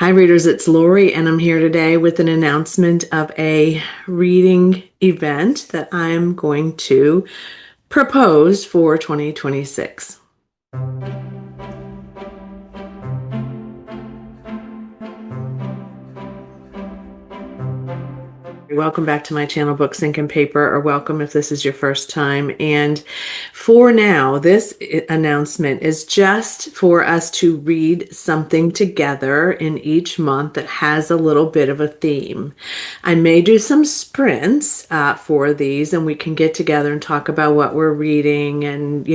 Hi, readers, it's Lori, and I'm here today with an announcement of a reading event that I'm going to propose for 2026. Welcome back to my channel, Books, Ink, and Paper, or welcome if this is your first time. And for now, this announcement is just for us to read something together in each month that has a little bit of a theme. I may do some sprints for these, and we can get together and talk about what we're reading and,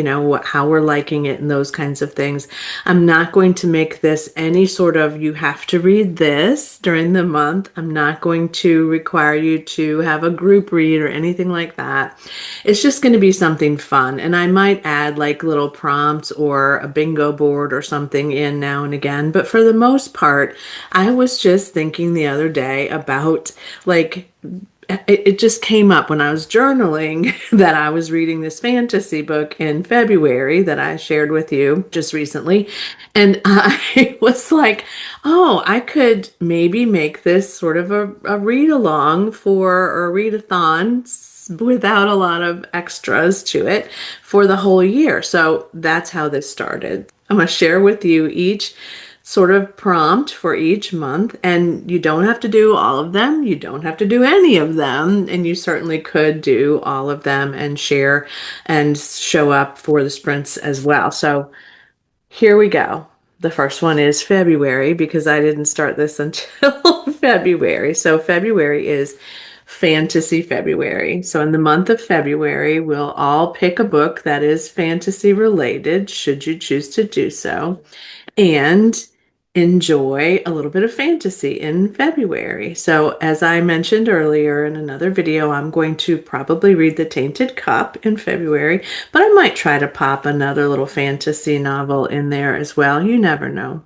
how we're liking it and those kinds of things. I'm not going to make this any sort of, you have to read this during the month. I'm not going to require you to have a group read or anything like that. It's just going to be something fun. And I might add like little prompts or a bingo board or something in now and again. But for the most part, I was just thinking the other day about like, it just came up when I was journaling that I was reading this fantasy book in February that I shared with you just recently. And I was like, oh, I could maybe make this sort of a read along for or readathon without a lot of extras to it for the whole year. So that's how this started. I'm going to share with you each sort of prompt for each month, and you don't have to do all of them. You don't have to do any of them, and you certainly could do all of them and share and show up for the sprints as well. So here we go. The first one is February because I didn't start this until February. So February is Fantasy February. So in the month of February, we'll all pick a book that is fantasy related, should you choose to do so, and enjoy a little bit of fantasy in February. So as I mentioned earlier in another video, I'm going to probably read The Tainted Cup in February, but I might try to pop another little fantasy novel in there as well. You never know.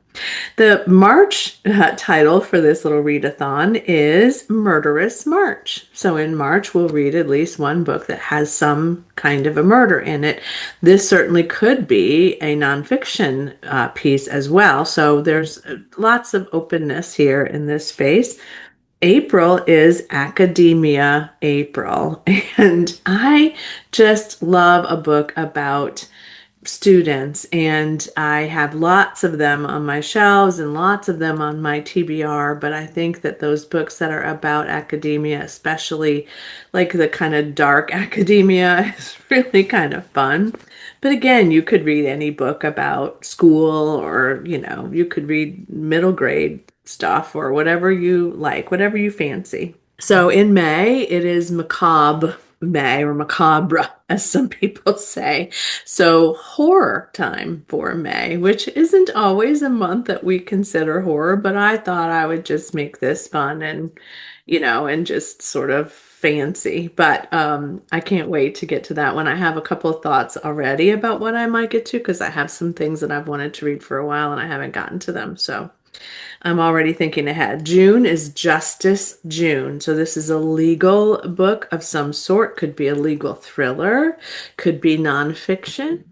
The March title for this little readathon is Murderous March. So in March, we'll read at least one book that has some kind of a murder in it. This certainly could be a nonfiction piece as well. So there's lots of openness here in this space. April is Academia April, and I just love a book about students, and I have lots of them on my shelves and lots of them on my TBR, but I think that those books that are about academia, especially like the kind of dark academia, is really kind of fun. But again, you could read any book about school, or you could read middle grade stuff or whatever you like, whatever you fancy. So in May, it is Macabre May, or Macabre, as some people say. So horror time for May, which isn't always a month that we consider horror, but I thought I would just make this fun and just sort of fancy. But I can't wait to get to that one. I have a couple of thoughts already about what I might get to because I have some things that I've wanted to read for a while and I haven't gotten to them. So I'm already thinking ahead. June is Justice June. So this is a legal book of some sort. Could be a legal thriller, could be nonfiction,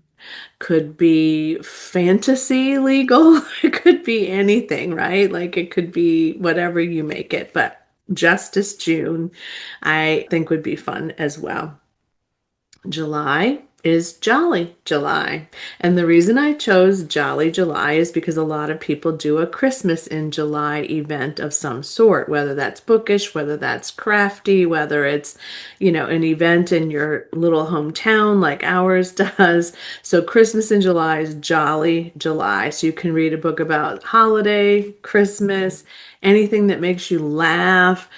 could be fantasy legal. It could be anything, right? Like it could be whatever you make it. But Justice June, I think would be fun as well. July is Jolly July. And the reason I chose Jolly July is because a lot of people do a Christmas in July event of some sort, whether that's bookish, whether that's crafty, whether it's, an event in your little hometown like ours does. So Christmas in July is Jolly July. So you can read a book about holiday, Christmas, anything that makes you laugh,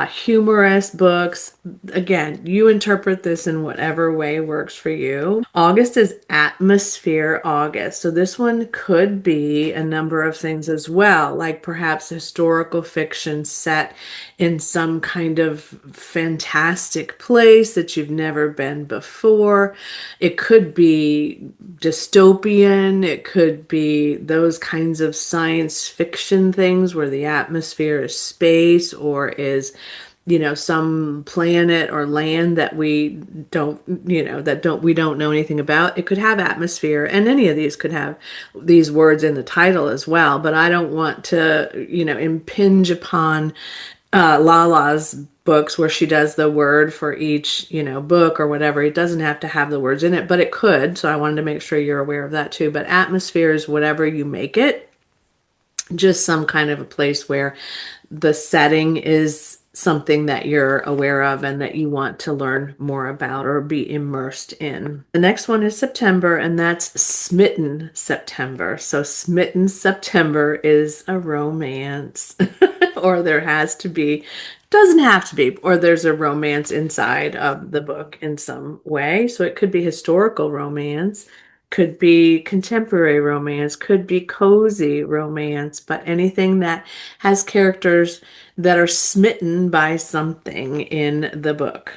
humorous books. Again, you interpret this in whatever way works for you. August is Atmosphere August. So this one could be a number of things as well, like perhaps historical fiction set in some kind of fantastic place that you've never been before. It could be dystopian. It could be those kinds of science fiction things where the atmosphere is space or is some planet or land that we don't, we don't know anything about. It could have atmosphere, and any of these could have these words in the title as well. But I don't want to, impinge upon Lala's books where she does the word for each, book or whatever. It doesn't have to have the words in it, but it could. So I wanted to make sure you're aware of that too. But atmosphere is whatever you make it, just some kind of a place where the setting is something that you're aware of and that you want to learn more about or be immersed in. The next one is September, and that's Smitten September. So Smitten September is a romance, or there has to be, doesn't have to be, or there's a romance inside of the book in some way. So it could be historical romance, could be contemporary romance, could be cozy romance, but anything that has characters that are smitten by something in the book.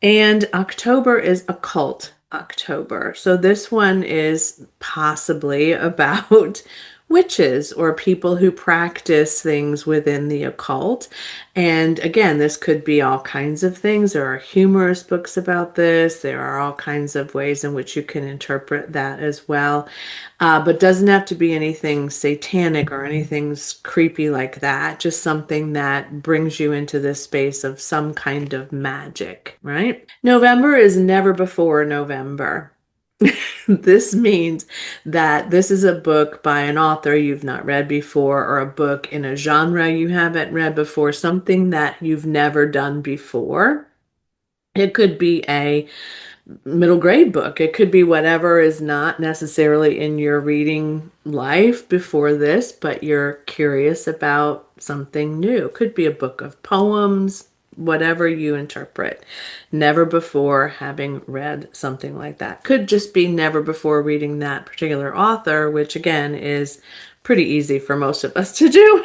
And October is Occult October. So this one is possibly about witches or people who practice things within the occult. And again, this could be all kinds of things. There are humorous books about this. There are all kinds of ways in which you can interpret that as well. But doesn't have to be anything satanic or anything creepy like that. Just something that brings you into this space of some kind of magic, right? November is never before November. This means that this is a book by an author you've not read before, or a book in a genre you haven't read before, something that you've never done before. It could be a middle grade book. It could be whatever is not necessarily in your reading life before this, but you're curious about something new. It could be a book of poems, whatever you interpret. Never before having read something like that. Could just be never before reading that particular author, which again is pretty easy for most of us to do.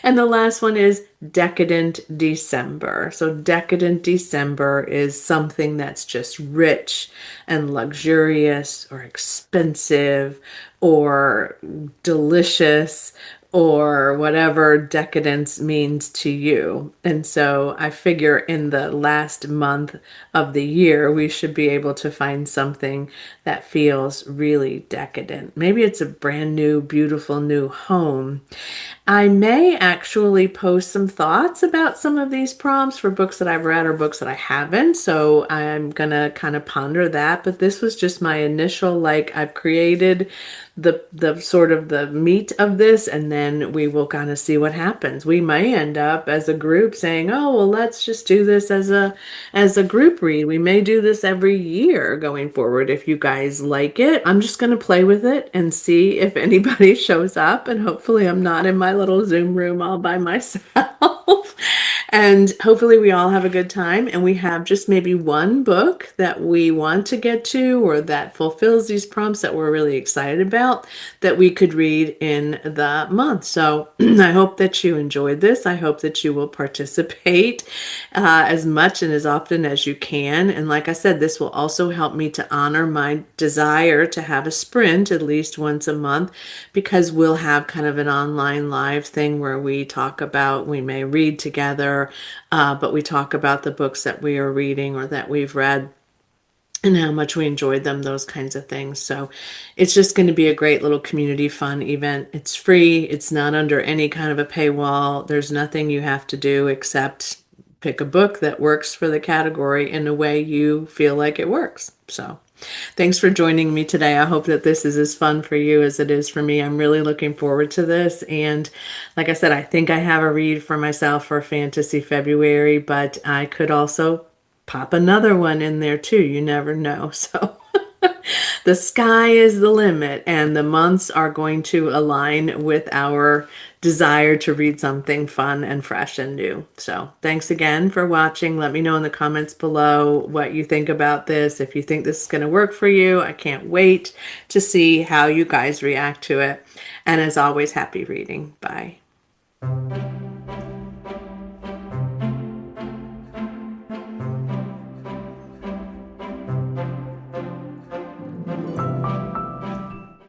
And the last one is Decadent December. So Decadent December is something that's just rich and luxurious or expensive or delicious or whatever decadence means to you. And so I figure in the last month of the year, we should be able to find something that feels really decadent. Maybe it's a brand new, beautiful new home. I may actually post some thoughts about some of these prompts for books that I've read or books that I haven't. So I'm going to kind of ponder that. But this was just my initial, like, I've created the sort of the meat of this, and then we will kind of see what happens. We may end up as a group saying, oh, well, let's just do this as a group read. We may do this every year going forward if you guys like it. I'm just going to play with it and see if anybody shows up, and hopefully I'm not in my little Zoom room all by myself. And hopefully we all have a good time, and we have just maybe one book that we want to get to or that fulfills these prompts that we're really excited about that we could read in the month. So I hope that you enjoyed this. I hope that you will participate as much and as often as you can. And like I said, this will also help me to honor my desire to have a sprint at least once a month, because we'll have kind of an online live thing where we talk about, we may read together, but we talk about the books that we are reading or that we've read and how much we enjoyed them, those kinds of things. So it's just going to be a great little community fun event. It's free. It's not under any kind of a paywall. There's nothing you have to do except pick a book that works for the category in a way you feel like it works. So thanks for joining me today. I hope that this is as fun for you as it is for me. I'm really looking forward to this. And like I said, I think I have a read for myself for Fantasy February, but I could also pop another one in there too. You never know. So the sky is the limit, and the months are going to align with our desire to read something fun and fresh and new. So thanks again for watching. Let me know in the comments below what you think about this. If you think this is going to work for you, I can't wait to see how you guys react to it. And as always, happy reading. Bye.